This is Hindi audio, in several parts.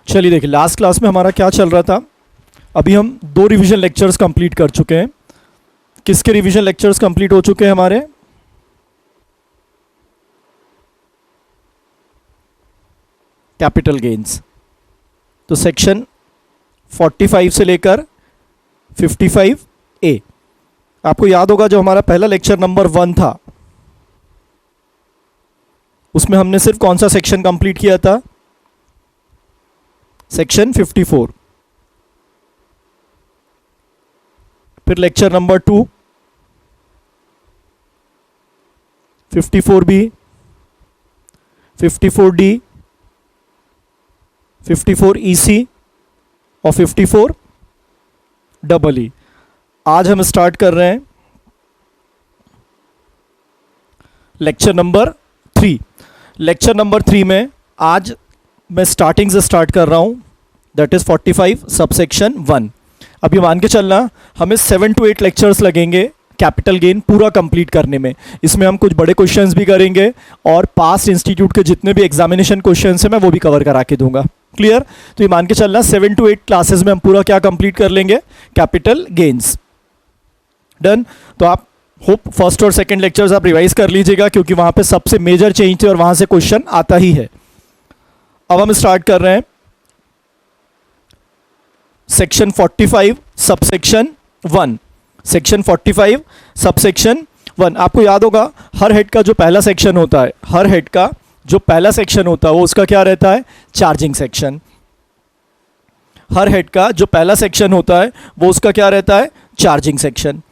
चलिए देखिए, लास्ट क्लास में हमारा क्या चल रहा था। अभी हम 2 रिवीजन लेक्चर्स कंप्लीट कर चुके हैं। किसके रिवीजन लेक्चर्स कंप्लीट हो चुके हैं हमारे? Capital gains. तो सेक्शन 45 से लेकर 55A। आपको याद होगा जो हमारा पहला लेक्चर नंबर 1 था, उसमें हमने सिर्फ कौन सा सेक्शन कंप्लीट किया था? सेक्शन 54। फिर lecture number 2 54B, 54D, 54EC और 54EE। आज हम स्टार्ट कर रहे हैं लेक्चर नंबर 3। लेक्चर नंबर 3 में आज मैं स्टार्टिंग से स्टार्ट कर रहा हूं, दैट इज 45 सबसेक्शन 1। अभी मान के चलना हमें 7 to 8 लेक्चर्स लगेंगे कैपिटल गेन पूरा कंप्लीट करने में। इसमें हम कुछ बड़े क्वेश्चंस भी करेंगे और पास्ट इंस्टीट्यूट के जितने भी एग्जामिनेशन क्वेश्चंस हैं मैं वो भी कवर करा के दूंगा। क्लियर? तो ये मान के चलना 7 to 8 क्लासेस में हम पूरा क्या कंप्लीट कर लेंगे? Capital gains. डन? तो आप होप फर्स्ट और सेकंड लेक्चर्स आप रिवाइज कर लीजिएगा, क्योंकि वहां पे सबसे मेजर चेंज थे और वहां से क्वेश्चन आता ही है। अब हम स्टार्ट कर रहे हैं सेक्शन 45 सबसेक्शन 1। Section 45 subsection 1। आपको याद होगा हर हेड का जो पहला सेक्शन होता है, हर हेड का जो पहला सेक्शन होता है वो उसका क्या रहता है? Charging section. हर हेड का जो पहला सेक्शन होता है वो उसका क्या रहता है? Charging section.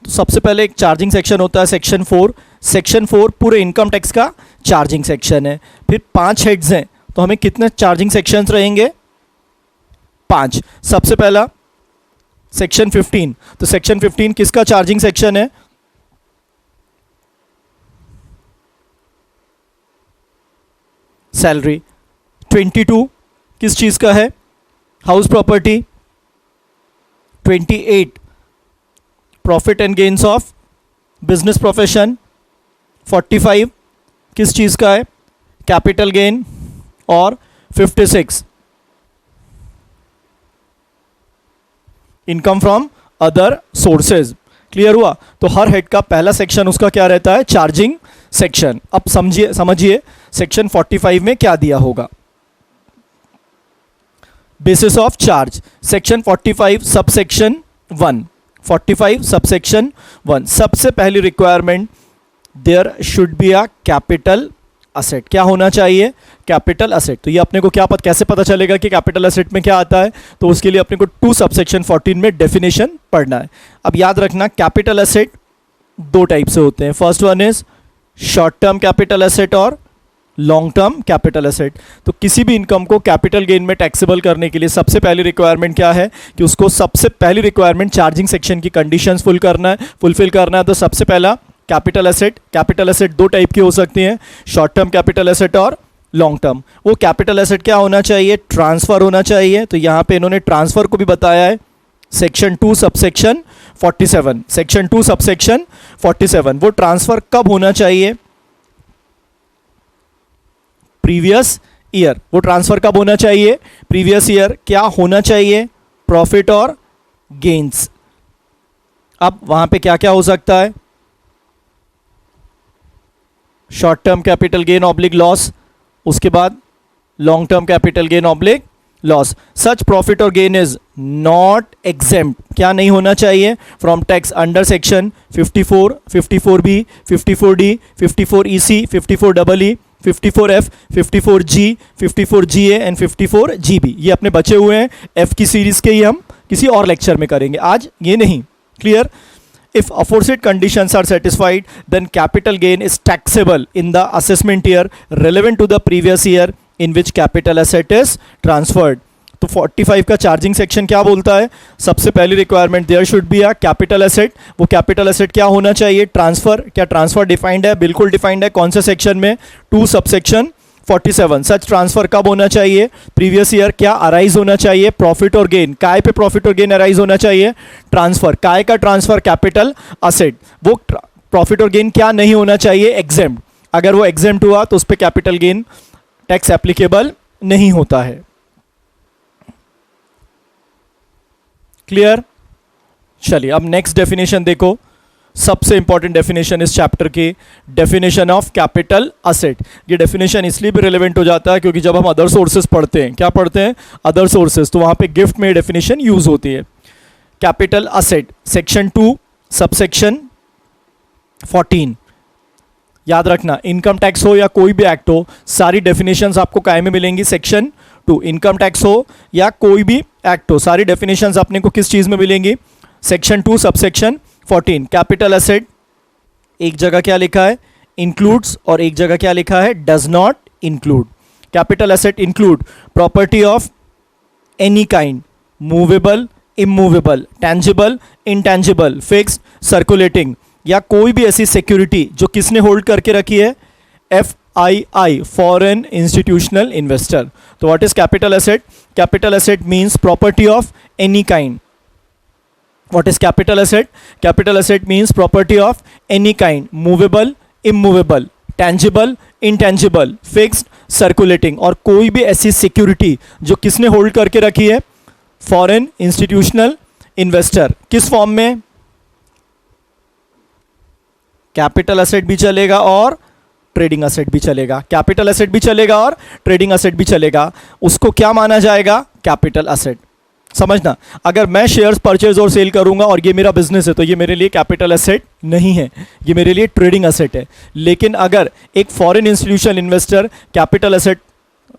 तो सबसे पहले एक चार्जिंग सेक्शन होता है सेक्शन 4। सेक्शन 4 पूरे इनकम टैक्स का चार्जिंग सेक्शन है। फिर 5 हेड्स हैं, तो हमें कितने चार्जिंग सेक्शंस रहेंगे? 5। सबसे पहला सेक्शन 15। तो सेक्शन 15 किसका चार्जिंग सेक्शन है? सैलरी। 22 किस चीज का है? House property. 28 profit and gains of business profession. 45 किस चीज का है? Capital gain. और 56 income from other sources. Clear हुआ? तो हर हेड का पहला सेक्शन उसका क्या रहता है? Charging section. अब समझिए सेक्शन 45 में क्या दिया होगा। Basis of charge. Section 45 subsection 1। 45 subsection 1। सबसे पहली requirement, there should be a capital asset. क्या होना चाहिए? Capital asset. तो ये अपने को कैसे पता चलेगा कि कैपिटल असेट में क्या आता है? तो उसके लिए अपने को 2 सबसेक्शन 14 में डेफिनेशन पढ़ना है। अब याद रखना, कैपिटल असेट 2 टाइप से होते हैं। First one is short term capital asset और लॉन्ग टर्म कैपिटल असेट। तो किसी भी इनकम को कैपिटल गेन में टैक्सेबल करने के लिए सबसे पहली रिक्वायरमेंट क्या है कि उसको सबसे पहली रिक्वायरमेंट चार्जिंग सेक्शन की कंडीशंस फुलफिल करना है। तो सबसे पहला कैपिटल एसेट 2 टाइप की हो सकती हैं, शॉर्ट टर्म कैपिटल एसेट और लॉन्ग टर्म। वो कैपिटल एसेट क्या होना चाहिए? ट्रांसफर होना चाहिए। तो यहां पे इन्होंने ट्रांसफर को भी बताया है, सेक्शन 2 सबसेक्शन 47। Section 2 subsection 47। वो ट्रांसफर कब होना चाहिए? Previous year. वो ट्रांसफर कब होना चाहिए? Previous year. क्या होना चाहिए? प्रॉफिट और गेन्स। अब वहां पे क्या क्या हो सकता है? Short term capital gain oblique loss, उसके बाद long term capital gain oblique loss. Such profit और गेन इज नॉट एग्जेम्प्ट। क्या नहीं होना चाहिए? From tax under section 54, 54B, 54D, 54EC, 54EE, 54F, 54G, 54GA and 54GB। ये अपने बचे हुए हैं। F की सीरीज के ही हम किसी और लेक्चर में करेंगे, आज ये नहीं। Clear? If aforesaid conditions are satisfied, then capital gain is taxable in the assessment year relevant to the previous year in which capital asset is transferred. तो 45 का चार्जिंग सेक्शन क्या बोलता है? सबसे पहली requirement, there should be a capital asset. वो कैपिटल एसेट क्या होना चाहिए? ट्रांसफर। क्या ट्रांसफर डिफाइंड है? बिल्कुल डिफाइंड है। कौन से सेक्शन में? 2 सबसेक्शन 47 सच ट्रांसफर कब होना चाहिए? Previous year. क्या अराइज होना चाहिए? प्रॉफिट और गेन। काय पे प्रॉफिट और गेन अराइज होना चाहिए? ट्रांसफर। काय का ट्रांसफर? Capital asset. वो प्रॉफिट और गेन क्या नहीं होना चाहिए? एग्जेम्प्ट। अगर वो एग्जेम्प्ट हुआ तो उस पर कैपिटल गेन टैक्स एप्लीकेबल नहीं होता है। क्लियर? चलिए अब नेक्स्ट डेफिनेशन देखो, सबसे इंपॉर्टेंट डेफिनेशन इस चैप्टर की, डेफिनेशन ऑफ कैपिटल असेट। ये डेफिनेशन इसलिए भी रिलेवेंट हो जाता है क्योंकि जब हम अदर सोर्सेज पढ़ते हैं, क्या पढ़ते हैं? अदर सोर्सेज, तो वहां पे गिफ्ट में डेफिनेशन यूज होती है। Capital asset section 2 subsection 14। याद रखना, इनकम टैक्स हो या कोई भी एक्ट हो, सारी डेफिनेशंस आपको काय में मिलेंगी? सेक्शन 2। इनकम टैक्स हो या कोई भी एक्ट हो, सारी डेफिनेशंस अपने को किस चीज में मिलेंगी? Section 2 subsection 14। कैपिटल असेट एक जगह क्या लिखा है? इंक्लूड्स, और एक जगह क्या लिखा है? Does not include. Capital asset include property of any kind, movable, immovable, tangible, intangible, fixed, circulating, या कोई भी ऐसी सिक्योरिटी जो किसने होल्ड करके रखी है? FII, foreign institutional investor. तो what is capital asset? Capital asset means property of any kind. What is capital asset? Capital asset means property of any kind, movable, immovable, tangible, intangible, fixed, circulating, और कोई भी ऐसी सिक्योरिटी जो किसने होल्ड करके रखी है? Foreign institutional investor. किस फॉर्म में? कैपिटल असेट भी चलेगा और ट्रेडिंग असेट भी चलेगा। कैपिटल असेट भी चलेगा और ट्रेडिंग असेट भी चलेगा। उसको क्या माना जाएगा? Capital asset. समझना, अगर मैं शेयर्स परचेज और सेल करूंगा और ये मेरा बिजनेस है तो ये मेरे लिए कैपिटल एसेट नहीं है, ये मेरे लिए ट्रेडिंग एसेट है। लेकिन अगर एक foreign institutional investor capital asset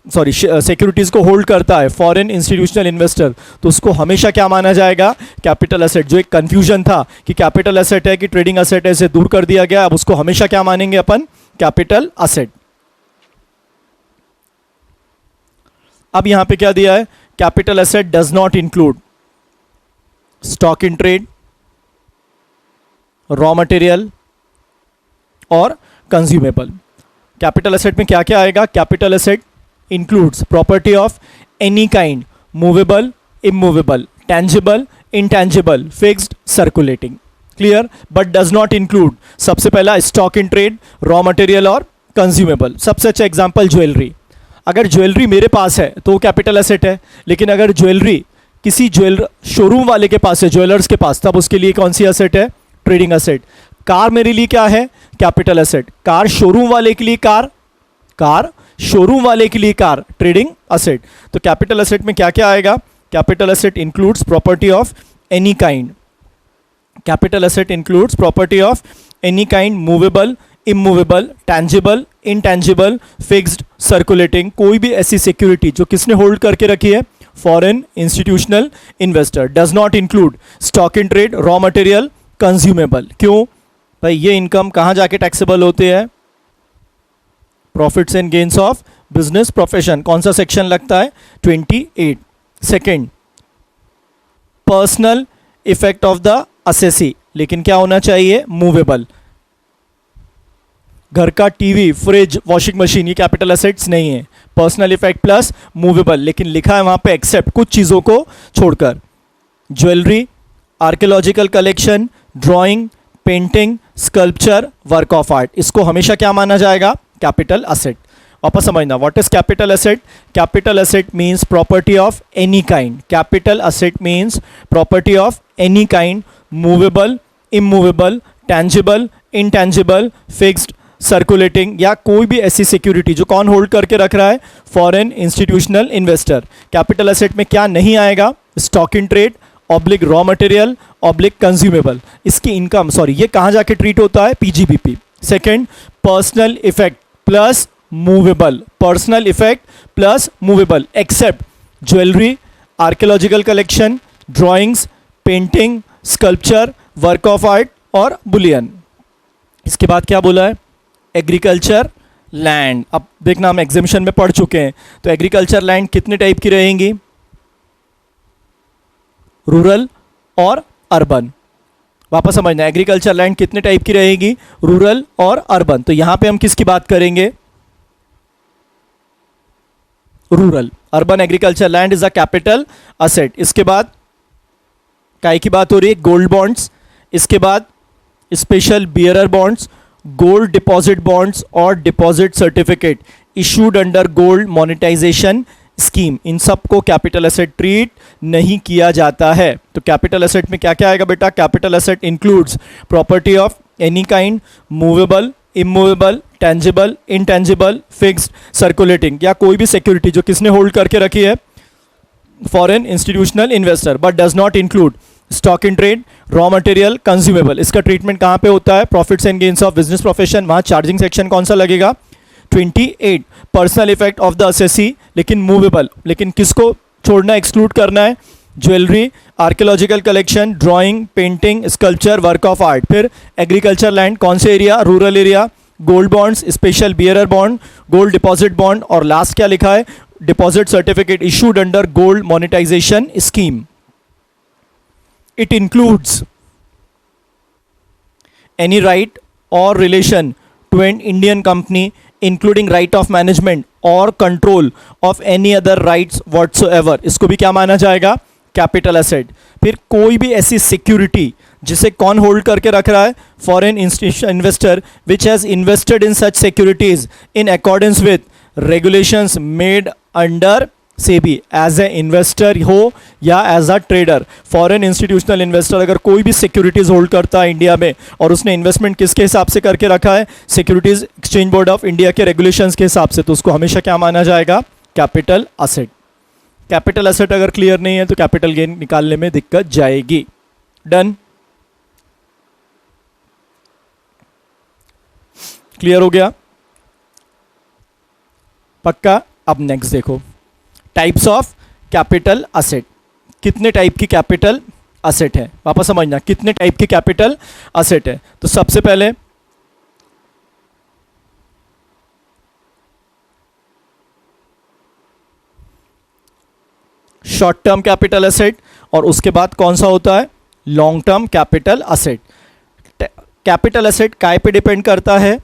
securities को होल्ड करता है, फॉरेन इंस्टीट्यूशनल इन्वेस्टर, तो उसको हमेशा क्या माना जाएगा? Capital asset. जो एक कंफ्यूजन था कि कैपिटल एसेट है कि ट्रेडिंग एसेट है, इसे दूर कर दिया गया। अब उसको हमेशा क्या मानेंगे अपन? Capital asset. अब यहां पे क्या दिया है? Capital asset does not include stock in trade, raw material और कंज्यूमेबल। कैपिटल एसेट में क्या क्या आएगा? Capital asset includes property of any kind, movable, immovable, tangible, intangible, fixed, circulating. Clear? But does not include सबसे पहला stock in trade, raw material और कंज्यूमेबल। सबसे अच्छा एग्जांपल ज्वेलरी। अगर ज्वेलरी मेरे पास है तो वो कैपिटल एसेट है, लेकिन अगर ज्वेलरी किसी ज्वेलर शोरूम वाले के पास है, ज्वेलर्स के पास, तब उसके लिए कौन सी एसेट है? Trading asset. कार मेरे लिए क्या है? Capital asset. कार शोरूम वाले के लिए कार शोरूम वाले के लिए कार, ट्रेडिंग एसेट। तो कैपिटल एसेट में क्या क्या आएगा? Capital asset includes property of any kind. Capital asset includes property of any kind, movable, immovable, tangible, intangible, fixed, circulating, कोई भी ऐसी सिक्योरिटी जो किसने होल्ड करके रखी है? Foreign institutional investor. Does not include stock in trade, raw material, consumable. क्यों भाई? ये इनकम कहां जाके टैक्सेबल होते हैं? Profits and gains of business profession. कौन सा सेक्शन लगता है? 28। Second, personal effect of the assessee, लेकिन क्या होना चाहिए? मूवेबल। घर का टीवी, फ्रिज, वॉशिंग मशीन, ये कैपिटल एसेट्स नहीं है। पर्सनल इफेक्ट प्लस मूवेबल, लेकिन लिखा है वहां पे एक्सेप्ट, कुछ चीजों को छोड़कर। Jewellery, archaeological collection, drawing, painting, sculpture, work of art, इसको हमेशा क्या माना जाएगा? Capital asset. वापस समझना, what is capital asset? Capital asset means property of any kind. Capital asset means property of any kind, movable, immovable, tangible, intangible, fixed, circulating, या कोई भी ऐसी सिक्योरिटी जो कौन होल्ड करके रख रहा है? Foreign institutional investor. Capital asset में क्या नहीं आएगा? Stock in trade, oblique raw material, oblique consumable. इसकी इनकम, सॉरी, ये कहां जाके ट्रीट होता है? PGBP। Second, personal effect plus movable, personal effect plus movable, except jewellery, archaeological collection, drawings, painting, sculpture, work of art और बुलियन। इसके बाद क्या बोला है? Agriculture land. अब देखना, हम एग्जामिशन में पढ़ चुके हैं, तो एग्रीकल्चर लैंड कितने टाइप की रहेंगी? रूरल और अर्बन। वापस समझना, एग्रीकल्चर लैंड कितने टाइप की रहेगी? रूरल और अर्बन। तो यहां पे हम किसकी बात करेंगे? Rural. Urban agriculture land is a capital asset. इसके बाद काय की बात हो रही है, गोल्ड बॉन्ड्स। इसके बाद special bearer bonds, gold deposit bonds और deposit certificate issued under gold monetisation scheme, इन सब को कैपिटल एसेट ट्रीट नहीं किया जाता है। तो कैपिटल एसेट में क्या क्या आएगा बेटा? Capital asset includes property of any kind, movable, immovable, tangible, intangible, fixed, circulating, या कोई भी सिक्योरिटी जो किसने होल्ड करके रखी है, foreign institutional investor, but does not include stock in trade, raw material, consumable. इसका ट्रीटमेंट कहाँ पे होता है? Profits and gains of business profession. वहाँ चार्जिंग सेक्शन कौन सा लगेगा? 28। Personal effect of the assessee, लेकिन मूवेबल, लेकिन किसको छोड़ना, एक्सक्लूड करना है? Jewellery, archaeological collection, drawing, painting, sculpture, work of art. फिर एग्रीकल्चर लैंड, कौन से area? Rural area. Gold bonds, special bearer bond, gold deposit bond, और लास्ट क्या लिखा है? Deposit certificate issued under gold monetisation scheme. It includes any right or relation to an Indian company, including right of management or control of any other rights whatsoever. इसको भी क्या माना जाएगा? Capital asset. फिर कोई भी ऐसी सिक्योरिटी जिसे कौन होल्ड करके रख रहा है? Foreign institution investor which has invested in such securities in accordance with regulations made under SEBI, as a investor हो या as a trader. Foreign institutional investor अगर कोई भी सिक्योरिटीज होल्ड करता है इंडिया में और उसने इन्वेस्टमेंट किसके हिसाब से करके रखा है? Securities exchange board of India के रेगुलेशंस के हिसाब से, तो उसको हमेशा क्या माना जाएगा? Capital asset. कैपिटल असेट अगर क्लियर नहीं है तो कैपिटल गेन निकालने में दिक्कत जाएगी। डन? क्लियर हो गया? पक्का? अब नेक्स्ट देखो, टाइप्स ऑफ कैपिटल असेट। कितने टाइप की कैपिटल असेट है? वापस समझना, कितने टाइप की कैपिटल असेट है? तो सबसे पहले शॉर्ट टर्म कैपिटल असेट, और उसके बाद कौन सा होता है? Long term capital asset. Capital asset काय पे डिपेंड करता है?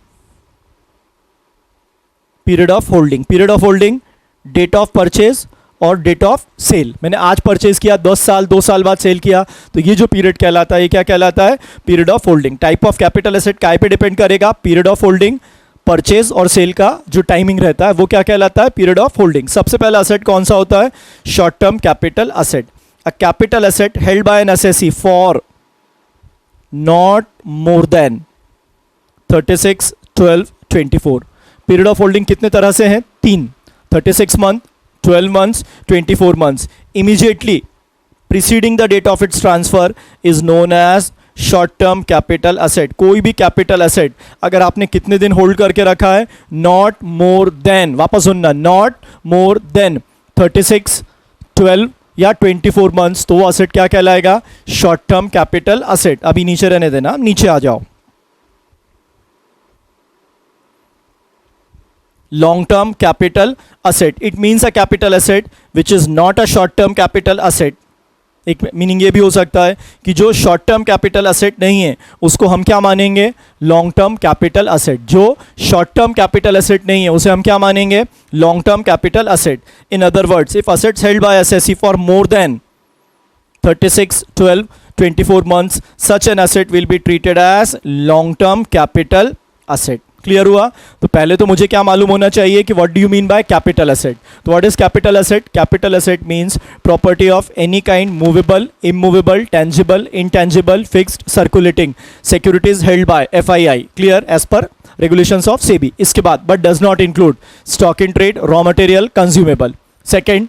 Period of holding. Period of holding, date of purchase और डेट ऑफ सेल। मैंने आज परचेज किया, 10 साल 2 साल बाद सेल किया, तो ये जो पीरियड कहलाता है, ये क्या कहलाता है? Period of holding. Type of capital asset काय पे डिपेंड करेगा? Period of holding. परचेज और सेल का जो टाइमिंग रहता है वो क्या कहलाता है? Period of holding. सबसे पहला असेट कौन सा होता है? Short term capital asset. A capital asset held by N assessee for not more than 36, 12, 24। Period of holding कितने तरह से हैं? 3, 36 month, 12 months, 24 months. Immediately preceding the date of its transfer is known as short term capital asset. कोई भी कैपिटल असेट अगर आपने कितने दिन होल्ड करके रखा है? नॉट मोर देन, वापस सुनना, नॉट मोर देन 36, 12 या 24 मंथ्स, तो वो असेट क्या कहलाएगा? Short term capital asset. अभी नीचे रहने देना, नीचे आ जाओ। long term capital asset, it means a capital asset which is not a short term capital asset। एक मीनिंग ये भी हो सकता है कि जो शॉर्ट टर्म कैपिटल असेट नहीं है उसको हम क्या मानेंगे? Long term capital asset. जो शॉर्ट टर्म कैपिटल असेट नहीं है उसे हम क्या मानेंगे? Long term capital asset. In other words, if assets held by SSC for more than 36, 12, 24 months, such an asset will be treated as long term capital asset। Clear हुआ? तो पहले तो मुझे क्या मालूम होना चाहिए कि what do you mean by capital asset. तो what is capital asset? Capital asset means property of any kind, movable, immovable, tangible, intangible, fixed, circulating, securities held by FII, clear, as per regulations of SEBI. इसके बाद but does not include stock in trade, raw material, consumable. Second,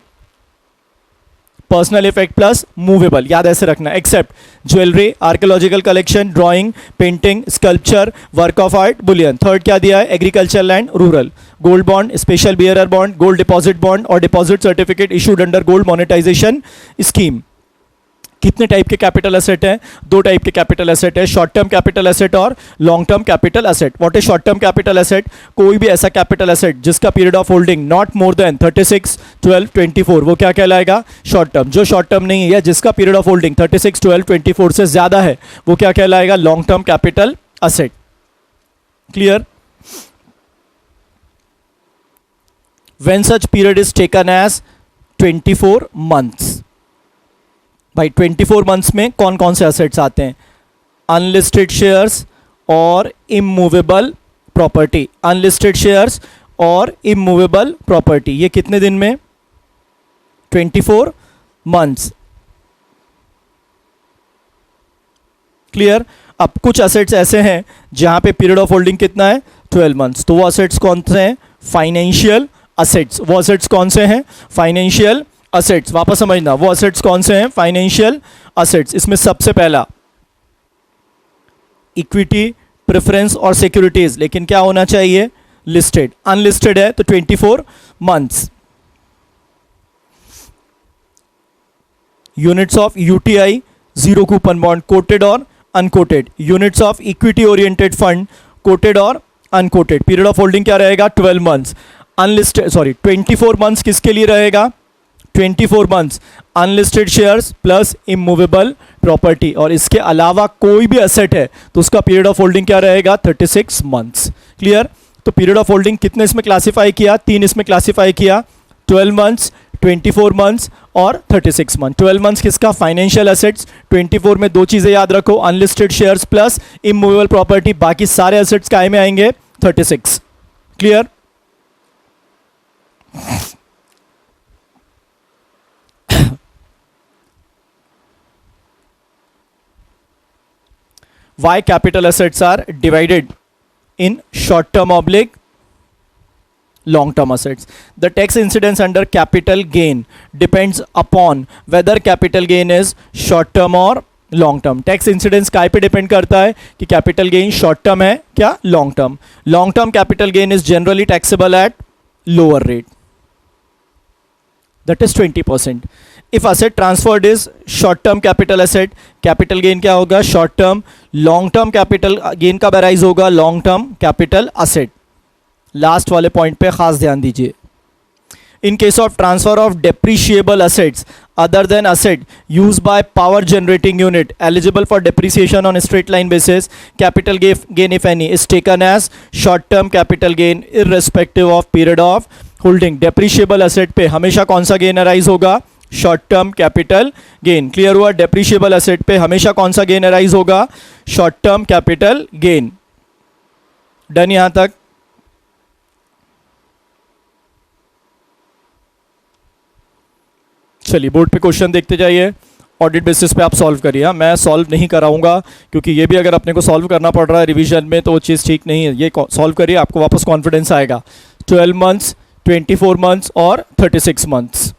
personal effect plus movable, याद ऐसे रखना, except jewellery, archaeological collection, drawing, painting, sculpture, work of art, Boolean. Third क्या दिया है? Agriculture land, rural. Gold bond, special bearer bond, gold deposit bond और deposit certificate issued under gold monetisation scheme. कितने टाइप के कैपिटल एसेट हैं? 2 टाइप के कैपिटल एसेट है, शॉर्ट टर्म कैपिटल एसेट और long term capital asset. What is short term capital asset? कोई भी ऐसा कैपिटल एसेट जिसका period of holding not more than 36, 12, 24, वो क्या कहलाएगा? Short term. जो शॉर्ट टर्म नहीं है या जिसका पीरियड ऑफ होल्डिंग 36, 12, 24 से ज्यादा है वो क्या कहलाएगा? Long term capital asset. Clear? When such period is taken as 24 months. भाई 24 मंथ्स में कौन कौन से असेट्स आते हैं? अनलिस्टेड शेयर्स और इमूवेबल प्रॉपर्टी। अनलिस्टेड शेयर्स और इमूवेबल प्रॉपर्टी, ये कितने दिन में? 24 मंथ्स। क्लियर? अब कुछ असेट्स ऐसे हैं जहां पे पीरियड ऑफ होल्डिंग कितना है? 12 मंथ्स। तो वो असेट्स कौन से हैं? Financial assets. वो असेट्स कौन से हैं? Financial assets. वापस समझना, वो असेट्स कौन से हैं? Financial assets. इसमें सबसे पहला इक्विटी, प्रेफरेंस और सिक्योरिटीज, लेकिन क्या होना चाहिए? लिस्टेड। अनलिस्टेड है तो 24 months. Units of UTI, zero coupon bond, quoted और unquoted. Units of equity oriented fund, quoted और अनकोटेड। पीरियड ऑफ होल्डिंग क्या रहेगा? 12 मंथ्स। अनलिस्टेड 24 मंथ्स किसके लिए रहेगा? 24 months unlisted shares plus immovable property, और इसके अलावा कोई भी असेट है तो उसका पीरियड ऑफ होल्डिंग क्या रहेगा? 36 मंथ्स। क्लियर? तो पीरियड ऑफ होल्डिंग कितने इसमें क्लासिफाई किया? 3 इसमें क्लासिफाई किया, 12 मंथ्स, 24 मंथ्स और 36 मंथ। 12 मंथ्स किसका? Financial assets. 24 में दो चीजें याद रखो, unlisted shares plus immovable property. बाकी सारे असेट्स काय में आएंगे? 36। Clear? Why capital assets are divided in short term oblique long term assets? The tax incidence under capital gain depends upon whether capital gain is short term or long term. Tax incidence काय पे डिपेंड करता है कि कैपिटल गेन शॉर्ट टर्म है क्या long term. Long term capital gain is generally taxable at lower rate, that is 20%. If asset transferred is short term capital asset, capital gain क्या होगा? short term. long term capital gain कब arise होगा? long term capital asset. Last वाले पॉइंट पे खास ध्यान दीजिए। In case of transfer of depreciable assets other than asset used by power generating unit eligible for depreciation on a straight line basis, capital gain if any is taken as short term capital gain irrespective of period of holding. Depreciable asset पे हमेशा कौन सा गेन अराइज होगा? Short term capital gain. Clear हुआ? डेप्रीशिएबल असेट पे हमेशा कौन सा गेन अराइज होगा? Short term capital gain. Done यहां तक? चलिए बोर्ड पे क्वेश्चन देखते जाइए, ऑडिट बेसिस पे आप सॉल्व करिए। मैं सॉल्व नहीं कराऊंगा क्योंकि ये भी अगर अपने को सॉल्व करना पड़ रहा है रिवीजन में तो वो चीज़ ठीक नहीं है। ये सॉल्व करिए, आपको वापस कॉन्फिडेंस आएगा। 12 मंथ्स, 24 मंथ्स और 36 मंथ्स।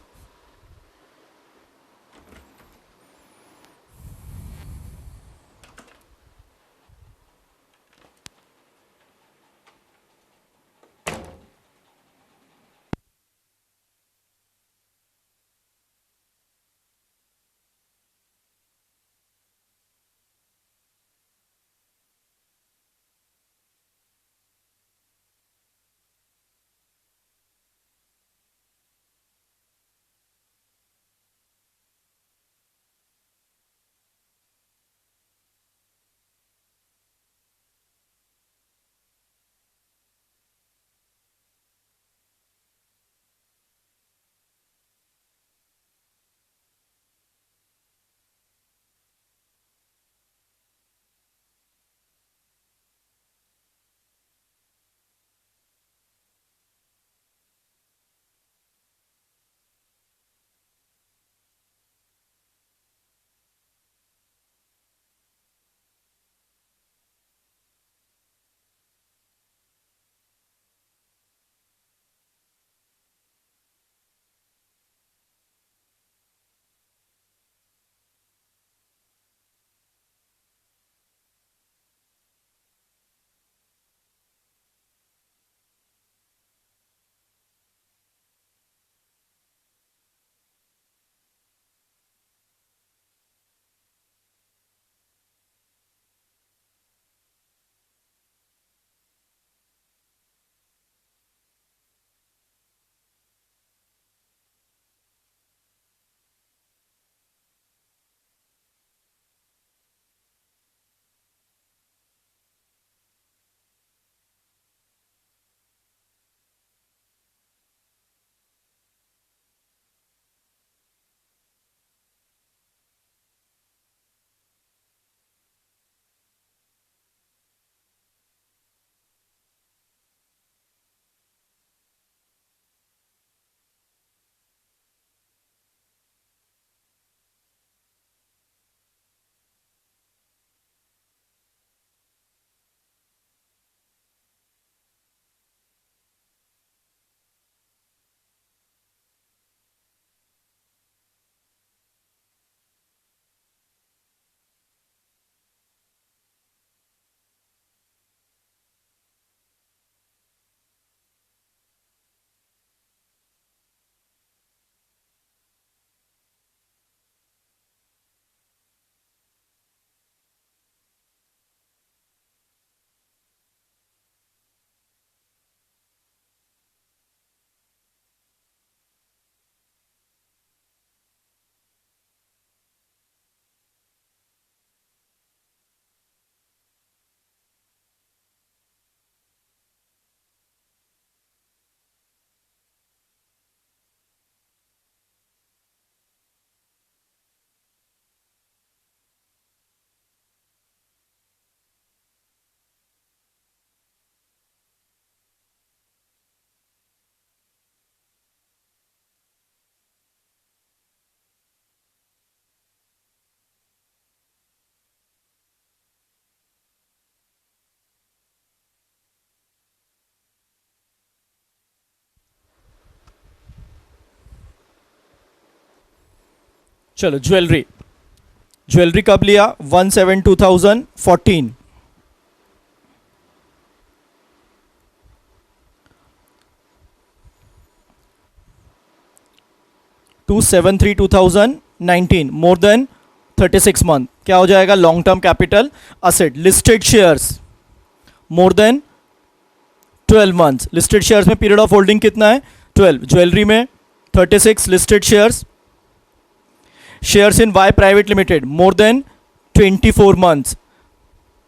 चलो ज्वेलरी, ज्वेलरी कब लिया? 1/7/2014। 2/7/2019, मोर देन 36 मंथ, क्या हो जाएगा? Long term capital asset. Listed shares more than 12 months, listed shares में पीरियड ऑफ होल्डिंग कितना है? 12। ज्वेलरी में 36 listed shares. Shares in Y private limited more than 24 months,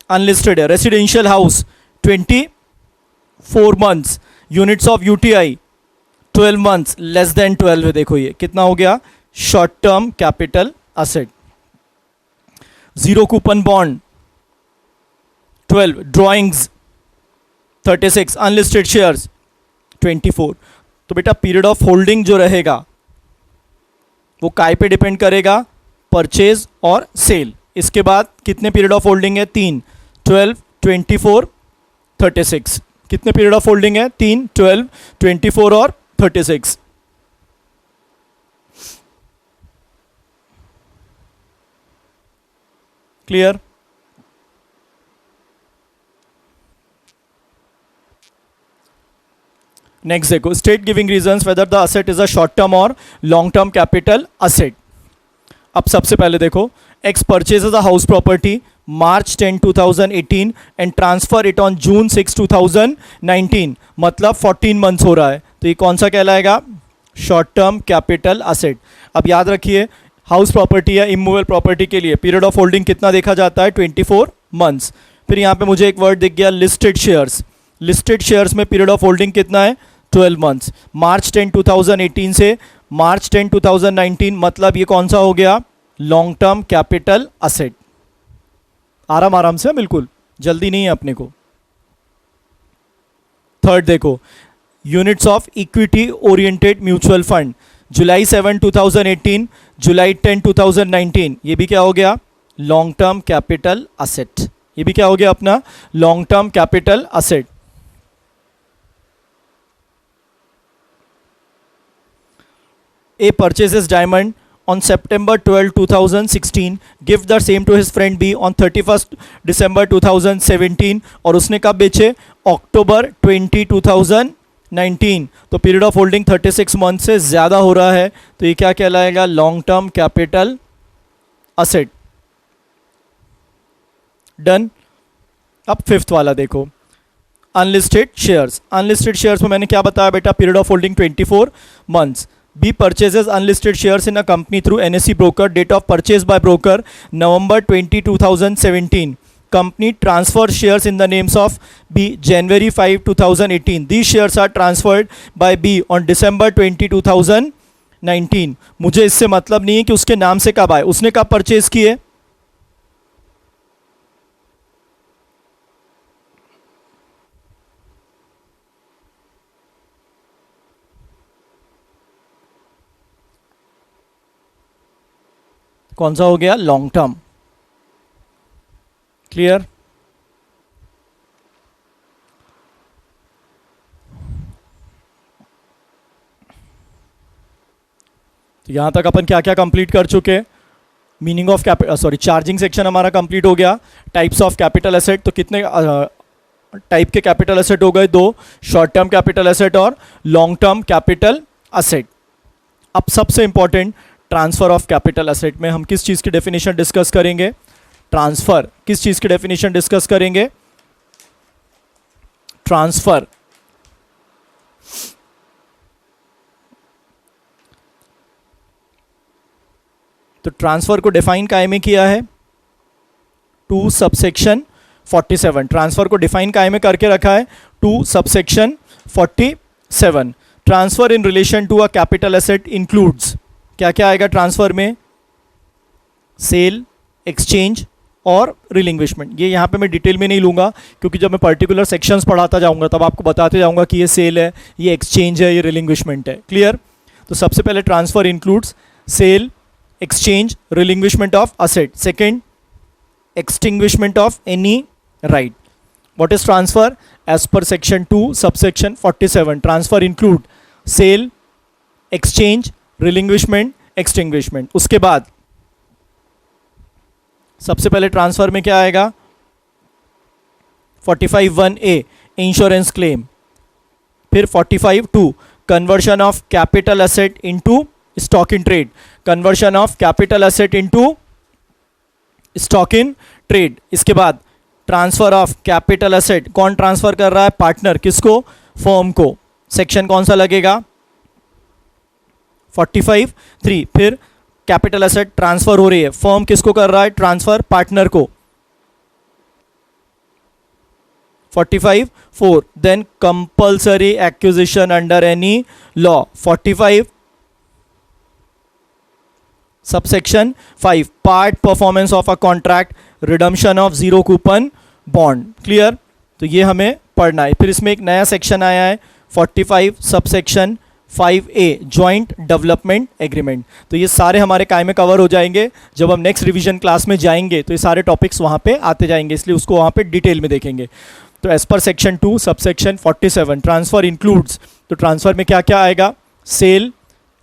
unlisted है। Residential house 24 months. Units of UTI 12 months, less than 12 है। देखो ये कितना हो गया? Short term capital asset. Zero coupon bond 12, drawings 36, unlisted shares 24। तो बेटा पीरियड ऑफ होल्डिंग जो रहेगा वो काय पे डिपेंड करेगा? परचेज और सेल। इसके बाद कितने पीरियड ऑफ होल्डिंग है? 3, 12, 24, 36। कितने पीरियड ऑफ होल्डिंग है? 3, 12, 24 और 36। क्लियर? नेक्स्ट देखो, state giving reasons whether the asset is a short term और लॉन्ग टर्म कैपिटल असेट। अब सबसे पहले देखो, x purchases a house property March 10, 2018 and transfer it on June 6, 2019, मतलब 14 मंथ्स हो रहा है, तो ये कौन सा कहलाएगा? Short term capital asset. अब याद रखिए, हाउस प्रॉपर्टी या इमूवेबल प्रॉपर्टी के लिए पीरियड ऑफ होल्डिंग कितना देखा जाता है? 24 मंथ्स। फिर यहाँ पे मुझे एक वर्ड दिख गया, लिस्टेड शेयर्स। लिस्टेड शेयर्स में पीरियड ऑफ होल्डिंग कितना है? 12 मंथ्स। March 10, 2018 से March 10, 2019, मतलब ये कौन सा हो गया? Long term capital asset. आराम आराम से, बिल्कुल जल्दी नहीं है अपने को। थर्ड देखो, units of equity oriented mutual fund July 7, 2018, July 10, 2019, ये भी क्या हो गया? Long term capital asset. ये भी क्या हो गया अपना? Long term capital asset. A purchases diamond on September 12, 2016, give the same to his friend B on 31st December 2017, और उसने कब बेचे? October 20, 2019। तो पीरियड ऑफ होल्डिंग 36 मंथ से ज़्यादा हो रहा है, तो ये क्या कहलाएगा? Long term capital asset. Done. अब फिफ्थ वाला देखो, अनलिस्टेड शेयर्स। अनलिस्टेड शेयर्स में मैंने क्या बताया बेटा? Period of holding 24 months. B purchases unlisted shares in a company through NSE broker. Date of purchase by broker November 20, 2017. Company transfers shares in the names of B January 5, 2018. These shares are transferred by B on December 20, 2019. मुझे इससे मतलब नहीं है कि उसके नाम से कब आए, उसने कब परचेज किए। कौन सा हो गया? Long term. क्लियर? तो यहां तक अपन क्या क्या कंप्लीट कर चुके? Meaning of capital, charging section हमारा कंप्लीट हो गया। टाइप्स ऑफ कैपिटल एसेट, तो कितने टाइप के कैपिटल एसेट हो गए? 2, शॉर्ट टर्म कैपिटल एसेट और लॉन्ग टर्म कैपिटल असेट। अब सबसे important, transfer of capital asset में हम किस चीज़ की डेफिनेशन डिस्कस करेंगे? ट्रांसफर। किस चीज़ की डेफिनेशन डिस्कस करेंगे? ट्रांसफर। तो ट्रांसफर को डिफाइन काय में किया है? 2 सबसेक्शन 47। ट्रांसफर को डिफाइन काय में करके रखा है? 2 subsection 47। Transfer in relation to a capital asset includes, क्या क्या आएगा ट्रांसफर में? सेल, एक्सचेंज और रिलिंग्विशमेंट। ये यहाँ पे मैं डिटेल में नहीं लूँगा, क्योंकि जब मैं पर्टिकुलर सेक्शंस पढ़ाता जाऊँगा तब आपको बताते जाऊँगा कि ये सेल है, ये एक्सचेंज है, ये रिलिंग्विशमेंट है। क्लियर? तो सबसे पहले transfer includes sale, exchange, relinquishment of asset. Second, extinguishment of any right. What is transfer? As per section 2 subsection 47, transfer include sale, exchange, relinquishment, extinguishment. उसके बाद सबसे पहले ट्रांसफर में क्या आएगा, 45(1)(a) इंश्योरेंस क्लेम, फिर 45(2) conversion of capital asset into stock in trade, conversion of capital asset into stock in trade. इसके बाद ट्रांसफर ऑफ कैपिटल एसेट, कौन ट्रांसफर कर रहा है, पार्टनर, किसको, फर्म को, सेक्शन कौन सा लगेगा, 45(3). फिर कैपिटल एसेट ट्रांसफर हो रही है, फर्म किसको कर रहा है ट्रांसफर, पार्टनर को, 45(4). Then compulsory acquisition under any law, 45 subsection 5 part performance of a contract, redemption of zero coupon bond. Clear, तो ये हमें पढ़ना है। फिर इसमें एक नया सेक्शन आया है 45 subsection 5A joint development agreement. तो ये सारे हमारे काय में कवर हो जाएंगे, जब हम नेक्स्ट रिवीजन क्लास में जाएंगे तो ये सारे टॉपिक्स वहाँ पे आते जाएंगे, इसलिए उसको वहाँ पे डिटेल में देखेंगे। तो as per section 2 subsection 47 transfer includes, तो ट्रांसफर में क्या क्या आएगा, sale,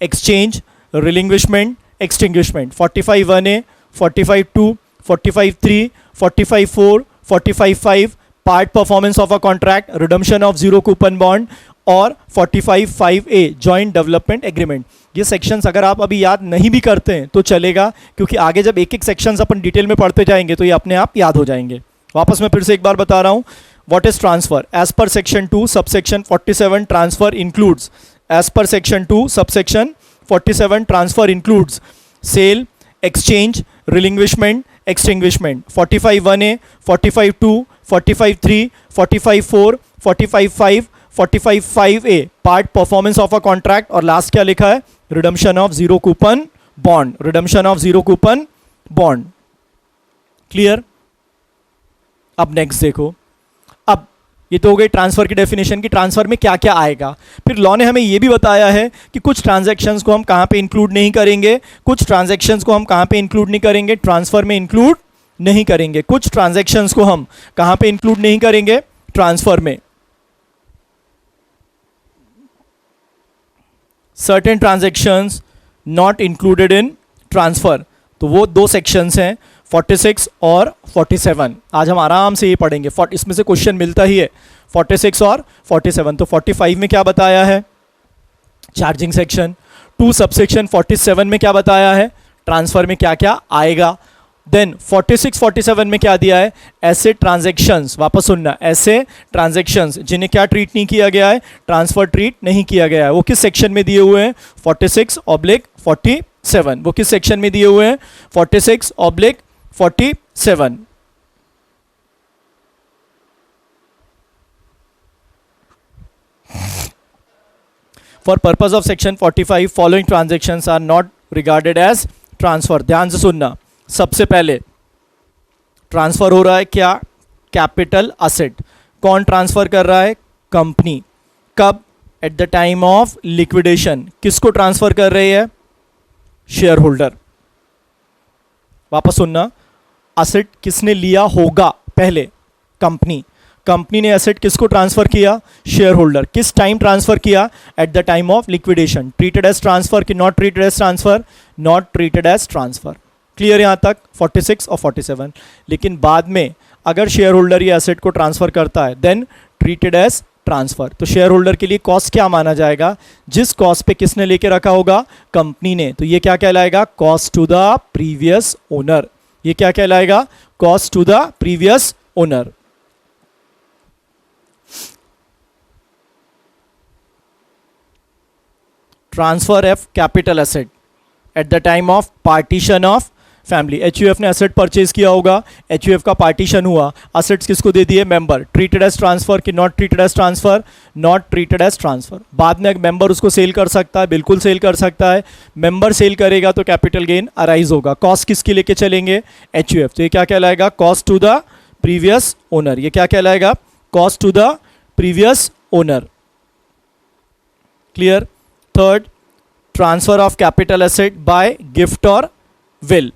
exchange, relinquishment, extinguishment, 45(1)(a), 45(2), 45(3), 45(4), 45(5) part performance of a contract, redemption of zero coupon bond और 45(5)(a) जॉइंट डेवलपमेंट एग्रीमेंट। ये सेक्शंस अगर आप अभी याद नहीं भी करते हैं तो चलेगा, क्योंकि आगे जब एक एक सेक्शंस अपन डिटेल में पढ़ते जाएंगे तो ये अपने आप याद हो जाएंगे। वापस मैं फिर से एक बार बता रहा हूँ, what is transfer, as per section 2 subsection 47 transfer includes, as per section 2 subsection 47 transfer includes sale, exchange, relinquishment, extinguishment, 45(1)(a), 45(2), 45(3), 45(4), 45(5), 45(5)(a part performance of a contract, और लास्ट क्या लिखा है, redemption of zero coupon bond, redemption of zero coupon bond. Clear, अब नेक्स्ट देखो, अब ये तो हो गई ट्रांसफर की डेफिनेशन की ट्रांसफर में क्या क्या आएगा। फिर लॉ ने हमें ये भी बताया है कि कुछ ट्रांजैक्शंस को हम कहाँ पे इंक्लूड नहीं करेंगे, कुछ ट्रांजैक्शंस को हम कहाँ पे इंक्लूड नहीं करेंगे, ट्रांसफर में इंक्लूड नहीं करेंगे। कुछ ट्रांजैक्शंस को हम कहाँ पे इंक्लूड नहीं करेंगे, ट्रांसफर में। Certain transactions not included in transfer, तो वो दो सेक्शंस हैं 46 और 47। आज हम आराम से ये पढ़ेंगे, इसमें से क्वेश्चन मिलता ही है 46 और 47। तो 45 में क्या बताया है, चार्जिंग सेक्शन, 2 सबसेक्शन 47 में क्या बताया है, ट्रांसफर में क्या क्या आएगा। देन 46 47 में क्या दिया है, ऐसे ट्रांजैक्शंस, वापस सुनना, ऐसे ट्रांजैक्शंस जिन्हें क्या ट्रीट नहीं किया गया है, ट्रांसफर ट्रीट नहीं किया गया है, वो किस सेक्शन में दिए हुए हैं, 46/47। वो किस सेक्शन में दिए हुए हैं, 46/47। For purpose of section 45 following transactions are not regarded as transfer. ध्यान से सुनना, सबसे पहले ट्रांसफर हो रहा है क्या, कैपिटल असेट। कौन ट्रांसफर कर रहा है, कंपनी। कब, eight the time of liquidation. किसको ट्रांसफर कर रही है, शेयर होल्डर। वापस सुनना, असेट किसने लिया होगा, पहले कंपनी। कंपनी ने एसेट किसको ट्रांसफर किया, शेयर होल्डर। किस टाइम ट्रांसफर किया, at the time of liquidation. Treated as transfer कि not treated as transfer, not treated as transfer. Clear यहां तक 46 और 47। लेकिन बाद में अगर शेयर होल्डर ये एसेट को ट्रांसफर करता है देन ट्रीटेड एज ट्रांसफर। तो शेयर होल्डर के लिए कॉस्ट क्या माना जाएगा, जिस कॉस्ट पे किसने लेके रखा होगा, कंपनी ने। तो ये क्या कहलाएगा, cost to the previous owner. ये क्या कहलाएगा, cost to the previous owner. Transfer of capital asset at the time of partition of family. HUF ने एसेट परचेज किया होगा, एचयूएफ का पार्टीशन हुआ, असेट्स किसको दे दिए, मेंबर। ट्रीटेड एज ट्रांसफर कि not treated as transfer, not treated as transfer. बाद में एक मेंबर उसको सेल कर सकता है, बिल्कुल सेल कर सकता है। मेंबर सेल करेगा तो कैपिटल गेन अराइज होगा। कॉस्ट किसकी लेके चलेंगे, एचयूएफ। तो ये क्या कहलाएगा, cost to the previous owner. ये क्या कहलाएगा, cost to the previous owner. Clear. Third, transfer of capital asset by gift और will.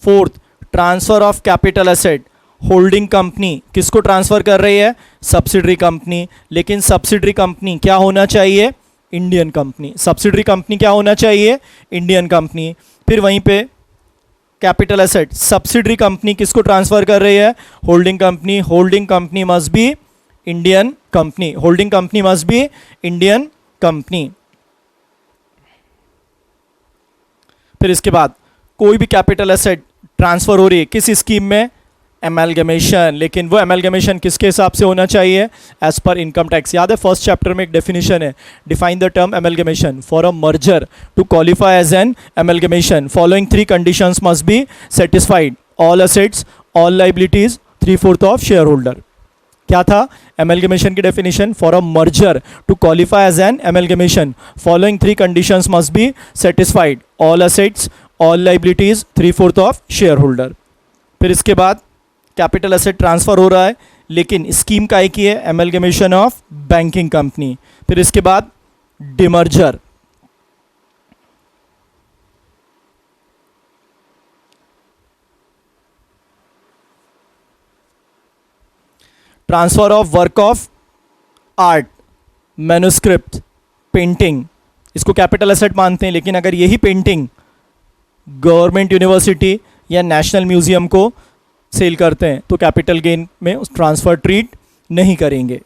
Fourth, transfer of capital asset holding company किसको ट्रांसफर कर रही है, सब्सिडरी कंपनी। लेकिन सब्सिडरी कंपनी क्या होना चाहिए, इंडियन कंपनी। सब्सिडरी कंपनी क्या होना चाहिए, इंडियन कंपनी। फिर वहीं पे कैपिटल एसेट, सब्सिडरी कंपनी किसको ट्रांसफर कर रही है? Holding company. Holding company must be Indian company. Holding company must be Indian company. फिर इसके बाद कोई भी कैपिटल एसेट ट्रांसफर हो रही है किस स्कीम में? एमलगमेशन। लेकिन वो एमलगमेशन किसके हिसाब से होना चाहिए? As per income tax. याद है फर्स्ट चैप्टर में एक डेफिनेशन है, define the term amalgamation. For a merger to qualify as an amalgamation following 3 conditions must be satisfied, all assets, all liabilities, 3/4 of share holder. क्या था एमलगमेशन की definition? For a merger to qualify as an amalgamation following 3 conditions must be satisfied, all assets, all liabilities, 3/4 of share holder. फिर इसके बाद कैपिटल एसेट ट्रांसफर हो रहा है लेकिन स्कीम का एक ही है, एमलगमेशन ऑफ बैंकिंग कंपनी। फिर इसके बाद demerger. Transfer of work of art, manuscript, painting, इसको कैपिटल एसेट मानते हैं। लेकिन अगर यही पेंटिंग गवर्नमेंट यूनिवर्सिटी या नेशनल म्यूजियम को सेल करते हैं तो कैपिटल गेन में उस ट्रांसफर ट्रीट नहीं करेंगे।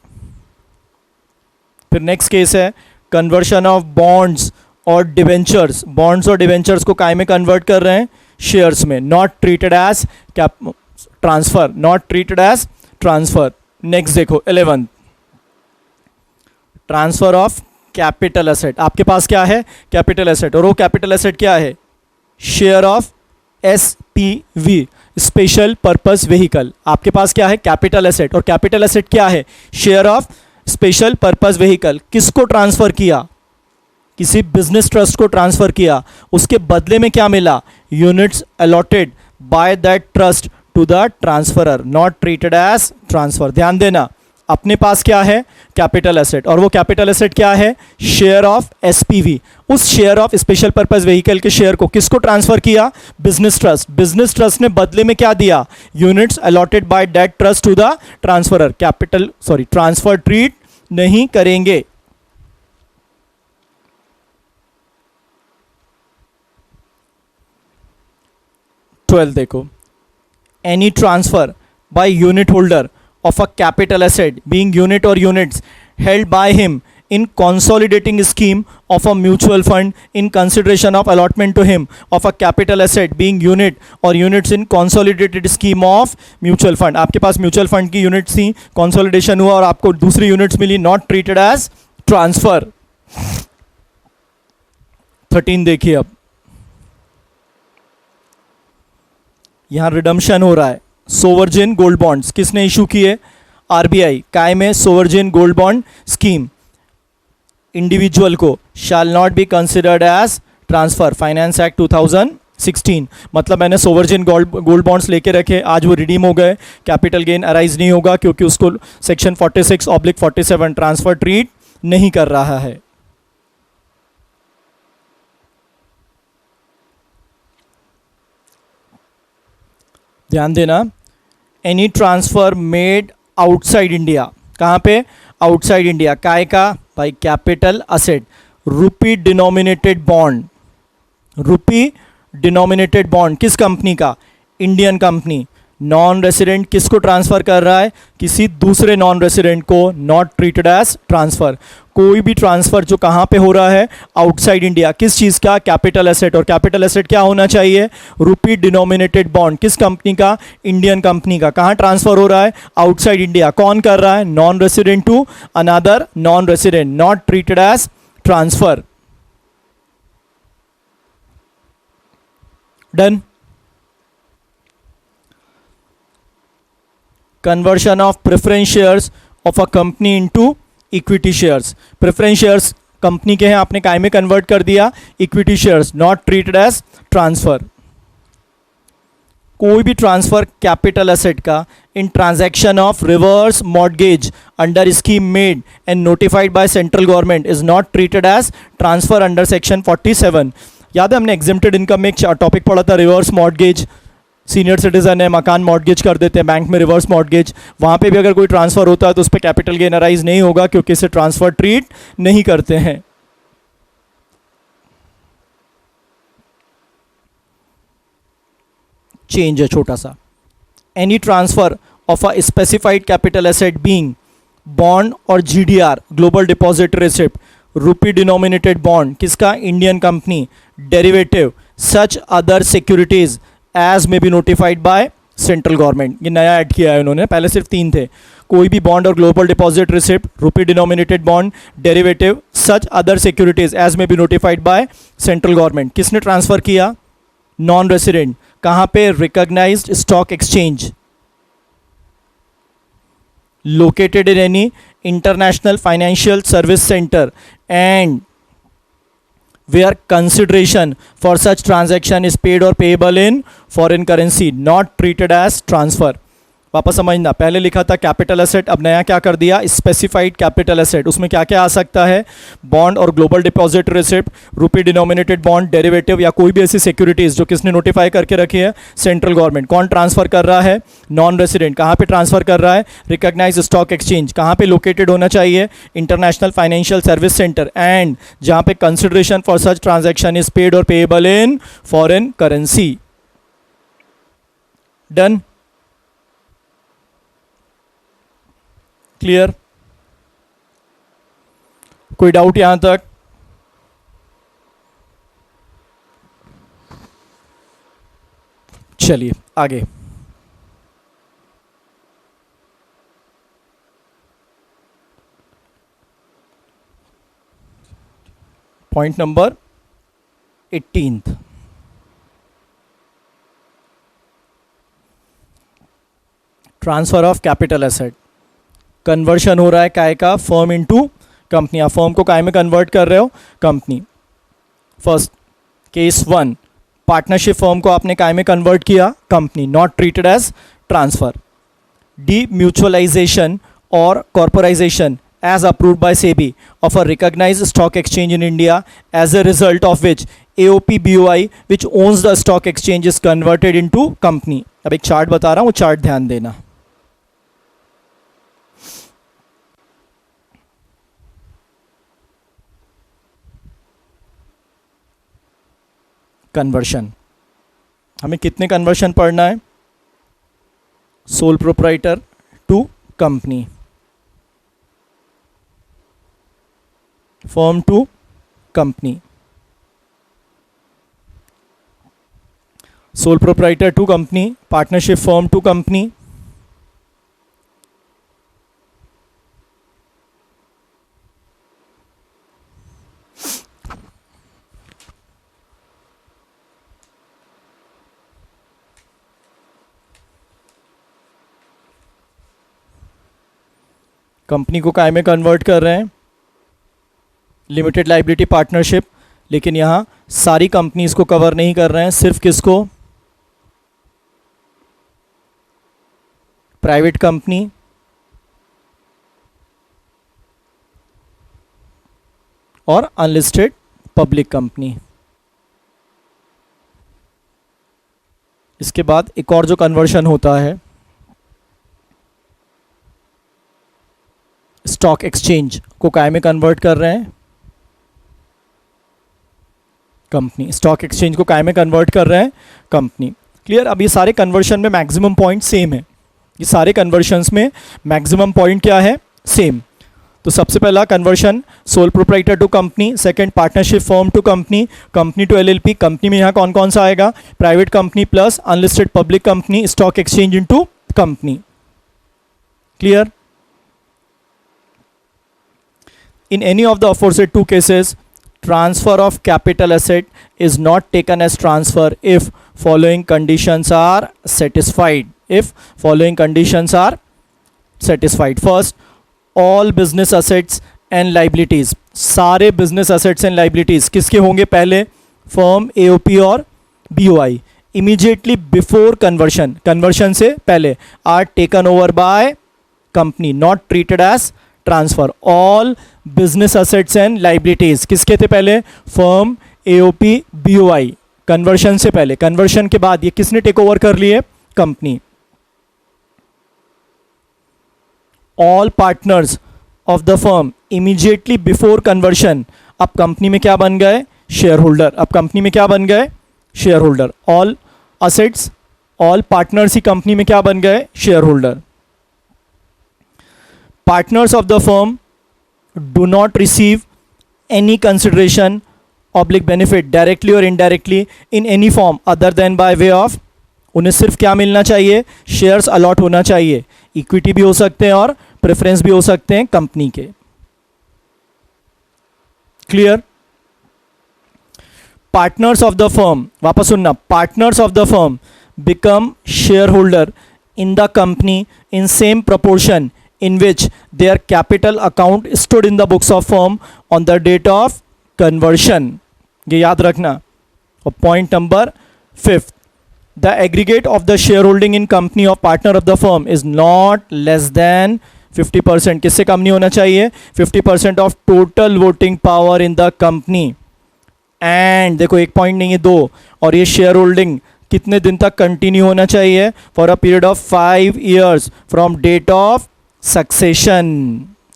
फिर नेक्स्ट केस है कन्वर्शन ऑफ बॉन्ड्स और डिवेंचर्स। बॉन्ड्स और डिवेंचर्स को काय में कन्वर्ट कर रहे हैं? शेयर्स में। Not treated as transfer, not treated as transfer. Next देखो 11th, transfer of capital asset. आपके पास क्या है? Capital asset. और वो कैपिटल एसेट क्या है? Share of SPV, special purpose vehicle. आपके पास क्या है? Capital asset. और कैपिटल एसेट क्या है? Share of special purpose vehicle. किसको ट्रांसफर किया? किसी बिजनेस ट्रस्ट को ट्रांसफर किया। उसके बदले में क्या मिला? Units allotted by that trust to the transferor, not treated as transfer. ध्यान देना, अपने पास क्या है? Capital asset. और वो कैपिटल एसेट क्या है? Share of SPV. उस share of special purpose vehicle के शेयर को किसको ट्रांसफर किया? Business trust. बिजनेस ट्रस्ट ने बदले में क्या दिया? Units allotted by that trust to the transferor. Transfer treat नहीं करेंगे। ट्वेल्थ देखो, any transfer by unit holder of a capital asset being unit or units held by him in consolidating scheme of a mutual fund in consideration of allotment to him of a capital asset being unit or units in consolidated scheme of mutual fund। आपके पास म्यूचुअल फंड की यूनिट्स थी, कंसोलिडेशन हुआ और आपको दूसरी यूनिट्स मिली, नॉट ट्रीटेड एज ट्रांसफर। 13 देखिए, अब यहां रिडम्पशन हो रहा है। सोवरजिन गोल्ड बॉन्ड्स किसने इशू किए? आरबीआई। काय में? Sovereign gold bond scheme. Individual को shall not be considered as transfer, finance act 2016। मतलब मैंने सोवरजिन गोल्ड बॉन्ड्स लेके रखे, आज वो रिडीम हो गए, कैपिटल गेन अराइज नहीं होगा क्योंकि उसको सेक्शन 46/47 ट्रांसफर ट्रीट नहीं कर रहा है। ध्यान देना, any transfer made outside India. कहाँ पे? Outside India. काय का? भाई कैपिटल असेट। रुपी डिनोमिनेटेड बॉन्ड, रुपी डिनोमिनेटेड बॉन्ड किस कंपनी का? Indian company. नॉन रेसिडेंट किसको ट्रांसफर कर रहा है? किसी दूसरे नॉन रेसिडेंट को, नॉट ट्रीटेड एज ट्रांसफर। कोई भी ट्रांसफर जो कहाँ पे हो रहा है? Outside India. किस चीज़ का? Capital asset. और कैपिटल एसेट क्या होना चाहिए? रुपी डिनोमिनेटेड बॉन्ड। किस कंपनी का? इंडियन कंपनी का। कहाँ ट्रांसफर हो रहा है? Outside India. कौन कर रहा है? Non resident to another non resident, not treated as transfer. Done. Conversion of preference shares of a company into equity shares. Preference shares company के हैं, आपने काय में कन्वर्ट कर दिया? Equity shares, not treated as transfer. कोई भी ट्रांसफर कैपिटल एसेट का in transaction of reverse mortgage under scheme made and notified by central government is not treated as transfer under section 47। याद है हमने एग्जेम्प्टेड इनकम में एक टॉपिक पढ़ा था, रिवर्स मॉर्गेज। सीनियर सिटीजन है, मकान मॉर्गेज कर देते हैं बैंक में, रिवर्स मॉर्गेज। वहाँ पे भी अगर कोई ट्रांसफर होता है तो उस पर कैपिटल गेन अराइज नहीं होगा क्योंकि इसे ट्रांसफर ट्रीट नहीं करते हैं। चेंज है छोटा सा. Any transfer of a specified capital asset being bond और GDR global deposit receipt, rupee denominated bond किसका, Indian company, derivative, such other securities as may be notified by central government. ये नया ऐड किया है उन्होंने, पहले सिर्फ 3 थे. कोई भी बॉन्ड और global deposit receipt, rupee denominated bond, derivative, such other securities as may be notified by central government. किसने ट्रांसफर किया, नॉन रेसिडेंट. कहां पे, recognised stock exchange, located in any international financial service center and where consideration for such transaction is paid or payable in foreign currency, not treated as transfer. वापस समझना, पहले लिखा था कैपिटल एसेट, अब नया क्या कर दिया, स्पेसिफाइड कैपिटल एसेट. उसमें क्या क्या आ सकता है, बॉन्ड और global deposit receipt, rupee denominated bond, derivative या कोई भी ऐसी सिक्योरिटीज जो किसने नोटिफाई करके रखी है, सेंट्रल गवर्नमेंट. कौन ट्रांसफर कर रहा है, नॉन रेसिडेंट. कहाँ पे ट्रांसफर कर रहा है, रिकॉग्नाइज स्टॉक एक्सचेंज. कहाँ पे लोकेटेड होना चाहिए, international financial service centre, and जहाँ पे consideration for such transaction is paid और payable in foreign currency. Done, clear, कोई डाउट यहां तक? चलिए आगे. Point number 18. Transfer of capital asset. Conversion हो रहा है काय का, फर्म इनटू कंपनी. आप फर्म को काय में कन्वर्ट कर रहे हो, company. First case 1, partnership firm को आपने काय में कन्वर्ट किया, company, not treated as transfer. Demutualisation और corporatisation as approved by SEBI of a recognized stock exchange in India, as a result of which AOP BOI which owns the stock exchange is converted into company. अब एक चार्ट बता रहा हूँ, वो चार्ट ध्यान देना. कन्वर्शन, हमें कितने कन्वर्शन पढ़ना है, sole proprietor to company, firm to company, sole proprietor to company, partnership firm to company, company को काय में कन्वर्ट कर रहे हैं, लिमिटेड लाइबिलिटी पार्टनरशिप. लेकिन यहां सारी कंपनीज को कवर नहीं कर रहे हैं, सिर्फ किसको, प्राइवेट कंपनी और अनलिस्टेड पब्लिक कंपनी. इसके बाद एक और जो कन्वर्शन होता है, स्टॉक एक्सचेंज को काय में कन्वर्ट कर रहे हैं, कंपनी. स्टॉक एक्सचेंज को काय में कन्वर्ट कर रहे हैं, कंपनी. क्लियर. अब ये सारे कन्वर्शन में मैक्सिमम पॉइंट सेम है, ये सारे कन्वर्शंस में मैक्सिमम पॉइंट क्या है, सेम. तो सबसे पहला conversion sole proprietor to company, second partnership firm to company, company to LLP. कंपनी में यहाँ कौन कौन सा आएगा, private company plus unlisted public company, stock exchange into company. Clear. In any of the aforesaid two cases, transfer of capital asset is not taken as transfer if following conditions are satisfied. If following conditions are satisfied. First, all business assets and liabilities. सारे business assets and liabilities किसके होंगे पहले, firm, AOP और BOI. Immediately before conversion, conversion से पहले, are taken over by company, not treated as transfer. All business assets and liabilities किसके थे पहले, फर्म, एओपी, बीओआई. कन्वर्शन से पहले. कन्वर्शन के बाद ये किसने टेक ओवर कर लिए, company. All partners of the firm immediately before conversion अब कंपनी में क्या बन गए, शेयर होल्डर. अब कंपनी में क्या बन गए, share holder. All assets all partners ही कंपनी में क्या बन गए, share holder. Partners of the firm do not receive any consideration oblique benefit directly or indirectly in any form other than by way of, उन्हें सिर्फ क्या मिलना चाहिए, शेयर्स अलॉट होना चाहिए. इक्विटी भी हो सकते हैं और प्रेफरेंस भी हो सकते हैं कंपनी के. Clear. Partners of the firm, वापस सुनना, partners of the firm become share holder in the company in same proportion in which their capital account stood in the books of firm on the date of conversion. ये याद रखना. और point number 5, the aggregate of the shareholding in company of partner of the firm is not less than 50%. किससे कम नहीं होना चाहिए, 50% of total voting power in the company. And देखो एक पॉइंट नहीं है, 2. और ये शेयर होल्डिंग कितने दिन तक कंटिन्यू होना चाहिए, for a period of 5 years from date of succession.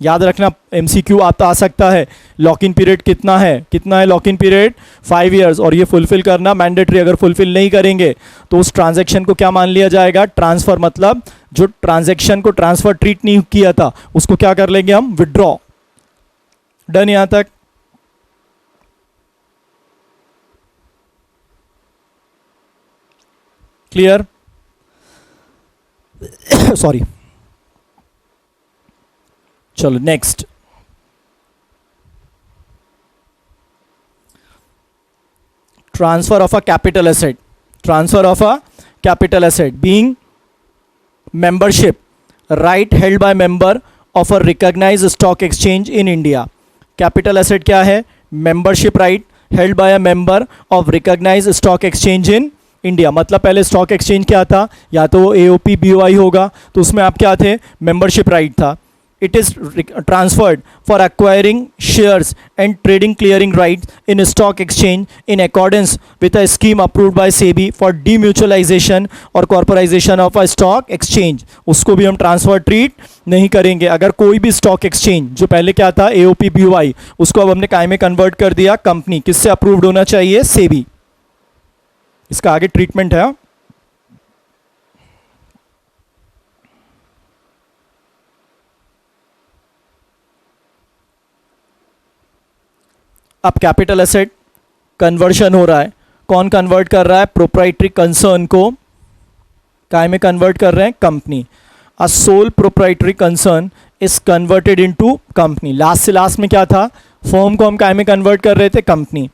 याद रखना, एमसीक्यू आता आ सकता है. लॉक इन पीरियड कितना है लॉक इन पीरियड, 5 years. और ये फुलफिल करना मैंडेटरी. अगर फुलफिल नहीं करेंगे तो उस ट्रांजैक्शन को क्या मान लिया जाएगा, ट्रांसफर. मतलब जो ट्रांजैक्शन को ट्रांसफर ट्रीट नहीं किया था उसको क्या कर लेंगे हम, विड्रॉ. डन यहां तक. क्लियर. सॉरी. चलो next. Transfer of a capital asset. Transfer of a capital asset being membership right held by member of a recognised stock exchange in India. Capital asset क्या है, membership right held by a member of recognised stock exchange in India. मतलब पहले स्टॉक एक्सचेंज क्या था, या तो वो एओपी बीओआई होगा, तो उसमें आप क्या थे, मेंबरशिप राइट था. It is transferred for acquiring shares and trading clearing rights in a stock exchange in accordance with a scheme approved by SEBI for demutualization or corporatization of a stock exchange. उसको भी हम ट्रांसफर ट्रीट नहीं करेंगे. अगर कोई भी स्टॉक एक्सचेंज जो पहले क्या था एओपी बीओआई, उसको अब हमने काय में कन्वर्ट कर दिया कंपनी. किससे अप्रूव्ड होना चाहिए, सेबी. इसका आगे ट्रीटमेंट है. अब कैपिटल एसेट कन्वर्शन हो रहा है. कौन कन्वर्ट कर रहा है, प्रोप्राइटरी कंसर्न को काय में कन्वर्ट कर रहे हैं, company. A sole proprietary concern is converted into company. Last से लास्ट में क्या था, फर्म को हम काय में कन्वर्ट कर रहे थे, company.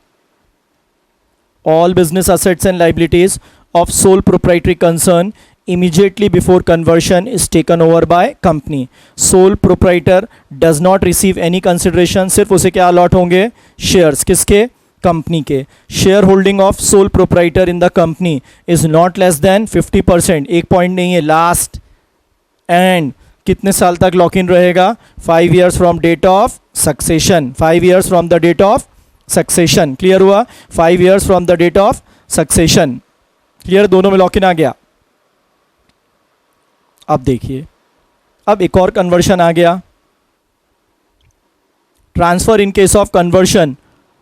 All business assets and liabilities of sole proprietary concern immediately before conversion is taken over by company. Sole proprietor does not receive any consideration. सिर्फ उसे क्या अलॉट होंगे, शेयर्स. किसके, कंपनी के. Share holding of sole proprietor in the company is not less than 50%. एक पॉइंट नहीं है, लास्ट. एंड कितने साल तक लॉक इन रहेगा, 5 years from date of succession. 5 years from the date of succession. Clear हुआ, 5 years from the date of succession. Clear, दोनों में लॉक इन आ गया. अब देखिए, अब एक और कन्वर्शन आ गया. Transfer in case of conversion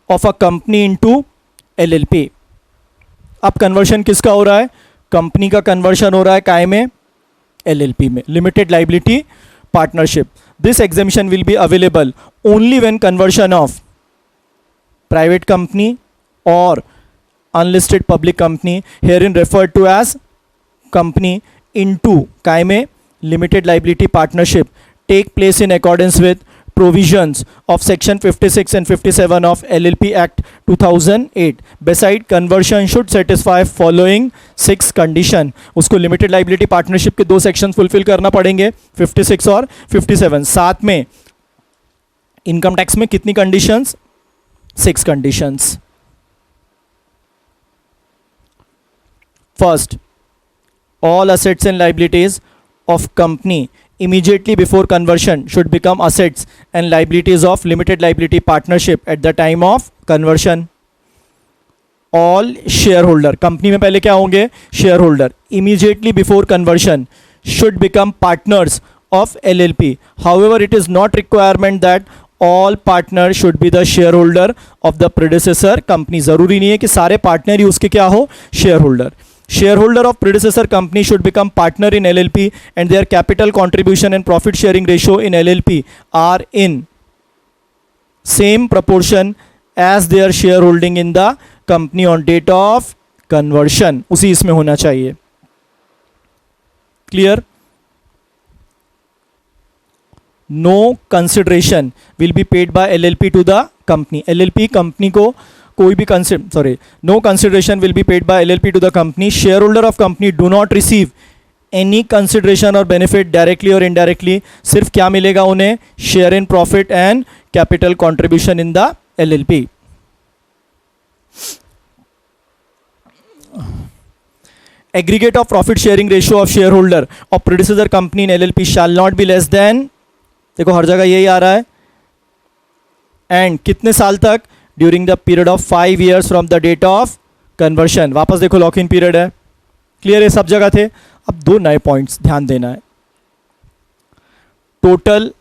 of a company into LLP. अब कन्वर्शन किसका हो रहा है, कंपनी का कन्वर्शन हो रहा है काय में, एलएलपी में, limited liability partnership. This exemption will be available only when conversion of private company और unlisted public company, herein referred to as company into काय में limited liability partnership take place in accordance with provisions of section 56 and 57 of LLP Act 2008. Beside conversion should satisfy following 6 condition. उसको limited liability partnership के 2 sections fulfill करना पड़ेंगे, 56 और 57. साथ में income tax में कितनी conditions, 6 conditions. First, all assets and liabilities of company immediately before conversion should become assets and liabilities of limited liability partnership at the time of conversion. All shareholder, company में पहले क्या होंगे, shareholder, immediately before conversion should become partners of LLP. However, it is not requirement that all partners should be the shareholder of the predecessor company. जरूरी नहीं है कि सारे पार्टनर ही उसके क्या हो, shareholder. shareholder of predecessor company should become partner in LLP and their capital contribution and profit sharing ratio in LLP are in same proportion as their shareholding in the company on date of conversion. उसी इसमें होना चाहिए. Clear? No consideration will be paid by LLP to the company. LLP company को कोई भी no consideration will be paid by LLP to the company. Shareholder of company do not receive any consideration or benefit directly or indirectly. सिर्फ क्या मिलेगा उन्हें? Share in profit and capital contribution in the LLP. Aggregate of profit sharing ratio of shareholder of predecessor company in LLP shall not be less than, देखो हर जगह यही आ रहा है, एंड कितने साल तक? During the period of 5 years from the date of conversion. वापस देखो लॉक इन पीरियड है. क्लियर है? सब जगह थे. अब दो नए पॉइंट्स ध्यान देना है. टोटल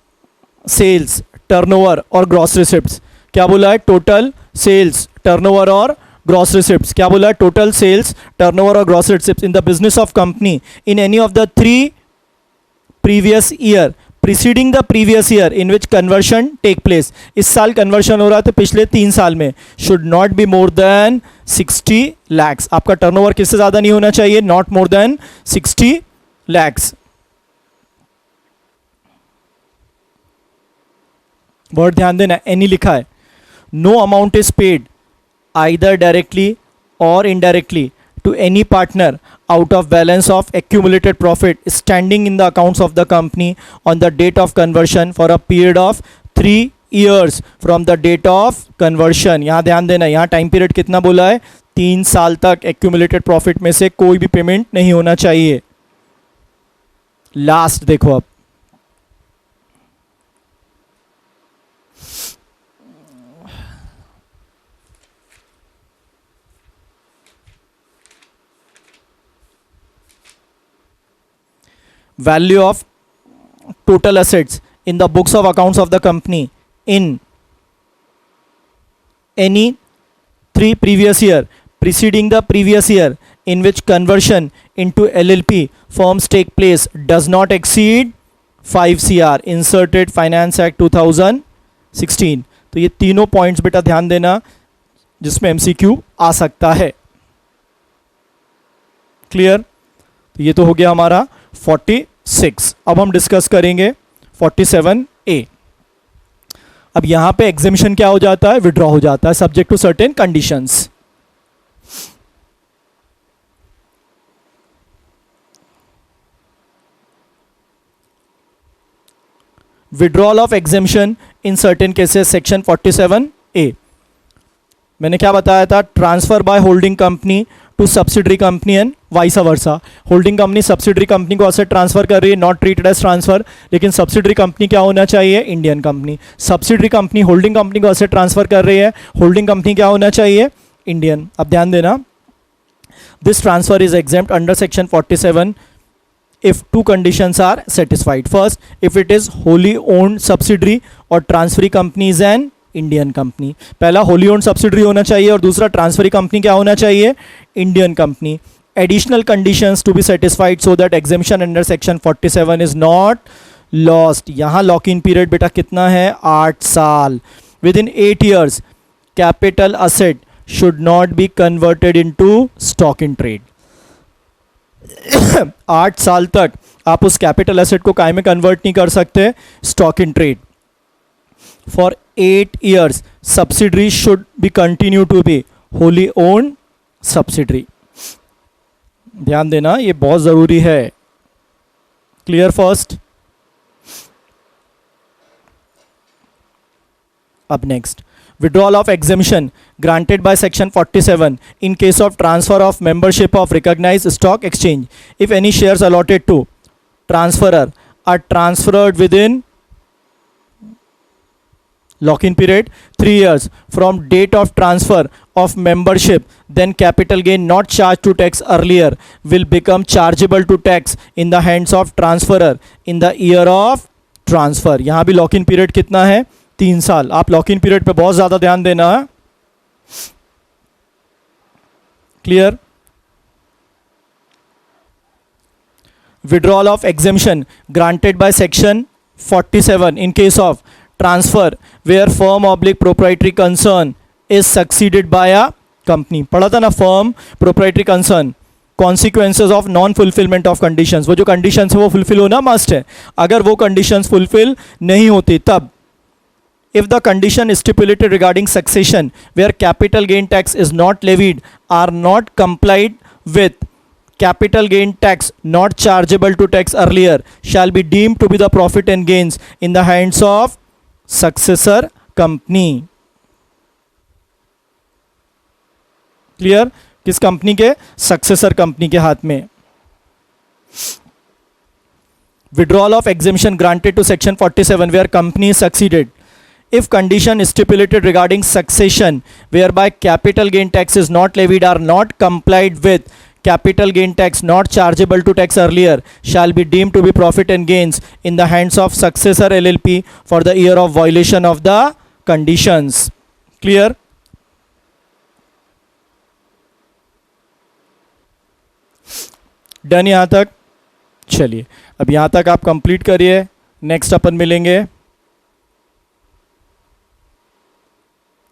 सेल्स, टर्नओवर और ग्रॉस रिसिप्ट्स. क्या बोला है? टोटल सेल्स, टर्नओवर और ग्रॉस रिसिप्ट्स. क्या बोला है? टोटल सेल्स, टर्नओवर और gross receipts in the business of company in any of the 3 previous year preceding the previous year in which conversion take place. इस साल कन्वर्शन हो रहा है तो पिछले 3 साल में should not be more than 60 lakhs. आपका टर्नओवर किससे ज्यादा नहीं होना चाहिए? Not more than 60 lakhs. Word ध्यान देना. एनी लिखा है. No amount is paid either directly or indirectly to any partner out of balance of accumulated profit standing in the accounts of the company on the date of conversion for a period of 3 years from the date of conversion. यहाँ ध्यान देना. यहाँ टाइम पीरियड कितना बोला है? 3 साल तक accumulated profit में से कोई भी पेमेंट नहीं होना चाहिए. लास्ट देखो अब. Value of total assets in the books of accounts of the company in any 3 previous year preceding the previous year in which conversion into LLP firms take place does not exceed 5 CR inserted Finance Act 2016. तो ये तीनों पॉइंट्स बेटा ध्यान देना जिसमें MCQ आ सकता है. क्लियर? तो ये तो हो गया हमारा 46. अब हम डिस्कस करेंगे 47A. अब यहां पे एग्जेम्पशन क्या हो जाता है? विड्रॉ हो जाता है subject to certain conditions. Withdrawal of exemption in certain cases section 47A. मैंने क्या बताया था? Transfer by holding company to subsidiary company and vice versa. Holding company subsidiary company को असेट ट्रांसफर कर रही है, नॉट ट्रीटेड एज ट्रांसफर, लेकिन सब्सिडरी कंपनी क्या होना चाहिए? Indian company. Subsidiary company holding company को असेट ट्रांसफर कर रही है, होल्डिंग कंपनी क्या होना चाहिए? इंडियन. अब ध्यान देना. This transfer is exempt under section 47 if 2 conditions are satisfied. First, if it is wholly owned subsidiary or transferee company is an Indian company. पहला होली ओन्ड सब्सिडरी होना चाहिए और दूसरा ट्रांसफरी कंपनी क्या होना चाहिए? Indian company. Additional conditions to be satisfied so that exemption under section 47 is not lost. यहां लॉक इन पीरियड बेटा कितना है? 8 साल. Within 8 years capital asset should not be converted into stock in trade. 8 साल तक आप उस कैपिटल एसेट को काय में कन्वर्ट नहीं कर सकते? Stock in trade. For 8 years, subsidiary should be continue to be wholly owned subsidiary. ध्यान देना, ये बहुत जरूरी है. क्लियर? फर्स्ट. अब next, withdrawal of exemption granted by section 47 in case of transfer of membership of recognized stock exchange. If any shares allotted to transferor are transferred within lock-in period 3 years from date of transfer of membership, then capital gain not charged to tax earlier will become chargeable to tax in the hands of transferor in the year of transfer. यहाँ भी lock-in period कितना है? 3 साल. आप lock-in period पे बहुत ज़्यादा ध्यान देना. Clear? withdrawal of exemption granted by section 47 in case of transfer where firm oblique proprietary concern is succeeded by a company. पढ़ा था ना firm proprietary concern, consequences of non fulfillment of conditions. वो जो conditions है वो fulfill होना must है. अगर वो conditions fulfill नहीं होती तब if the condition stipulated regarding succession where capital gain tax is not levied are not complied with, capital gain tax not chargeable to tax earlier shall be deemed to be the profit and gains in the hands of successor company. Clear? किस कंपनी के? सक्सेसर कंपनी के हाथ में. Withdrawal of exemption granted to section 47 where company is succeeded. If condition stipulated regarding succession whereby capital gain tax is not levied are not complied with, capital gain tax not chargeable to tax earlier shall be deemed to be profit and gains in the hands of successor LLP for the year of violation of the conditions. Clear? Done यहाँ तक? चलिए अब यहाँ तक आप कंप्लीट करिए. नेक्स्ट अपन मिलेंगे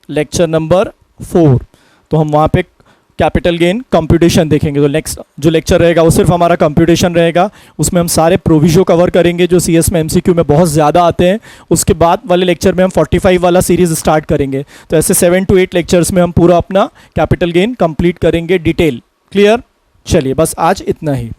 लेक्चर नंबर 4. तो हम वहाँ पे कैपिटल गेन कंप्यूटेशन देखेंगे. तो नेक्स्ट जो लेक्चर रहेगा वो सिर्फ हमारा कंप्यूटेशन रहेगा. उसमें हम सारे प्रोविजो कवर करेंगे जो सीएस में एमसीक्यू में बहुत ज़्यादा आते हैं. उसके बाद वाले लेक्चर में हम 45 वाला सीरीज स्टार्ट करेंगे. तो ऐसे 7 to 8 लेक्चर्स में हम पूरा अपना कैपिटल गेन कंप्लीट करेंगे डिटेल. क्लियर? चलिए बस आज इतना ही.